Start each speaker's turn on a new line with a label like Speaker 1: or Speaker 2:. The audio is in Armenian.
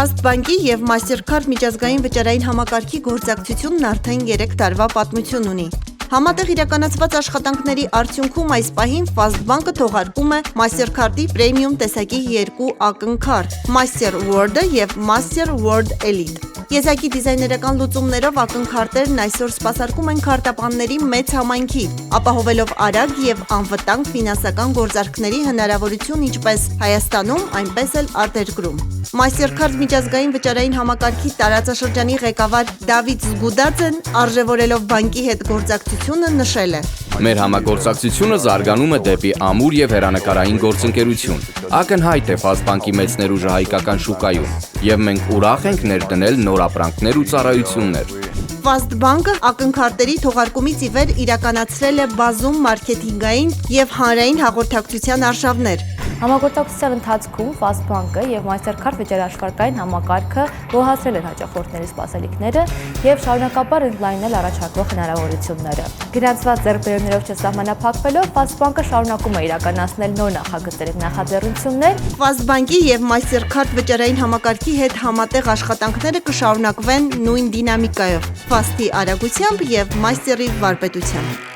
Speaker 1: Fast բանկի և MasterCard միջազգային վճարային համակարգի գործակցությունն արդեն 3 տարվա պատմություն ունի։ Համատեղ իրականացված աշխատանքների արդյունքում այս պահին Fast բանկը թողարկում է MasterCard-ի պրեմիում տեսակի 2 ակնքարտ՝ Master World-ը և Master World Elite։ Եզակի դիզայներական լուծումներով ակնքարտերն այսօր սպասարկում են քարտապանների մեծ համայնքի, ապահովելով արագ և անվտանգ ֆինանսական գործարքների հնարավորություն ինչպես Հայաստանում, այնպես էլ արտերկրում։ MasterCard միջազգային վճարային համակարգի տարածաշրջանի ղեկավար Դավիթ Զգուդաձեն, արժևորելով բանկի հետ գործակցությունը, նշել է.
Speaker 2: Մեր համագործակցությունը զարգանում է դեպի ամուր և հեռանկարային գործընկերություն։ Ակնհայտ է Fast բանկի մեծ ներուժը հայկական շուկայում, և մենք ուրախ ենք ներդնել նոր ապրանքներ ու ծառայություններ։
Speaker 1: Fast բանկը ակնքարտերի թողարկումից ի վեր իրականացրել է բազում մարքեթինգային և հանրային հաղորդակցության արշավներ։
Speaker 3: Համագործակցության ընթացքում Fast բանկը և MasterCard վճարաշվարկային համակարգը գոհացրել են հաճախորդների սպասելիքները և շարունակաբար ընդլայնել առաջարկվող հնարավորությունները։ Գրանցված ձեռքբերումներով չսահմանափակվելով Fast բանկը շարունակում է իրականացնել նոր նախագծերի նախաձեռնություններ։
Speaker 1: Fast բանկի և MasterCard վճարային համակարգի հետ համատեղ աշխատանքները կշարունակվեն նույն դինամիկայով, Fast-ի արագությամբ և Master-ի վարպետությամբ։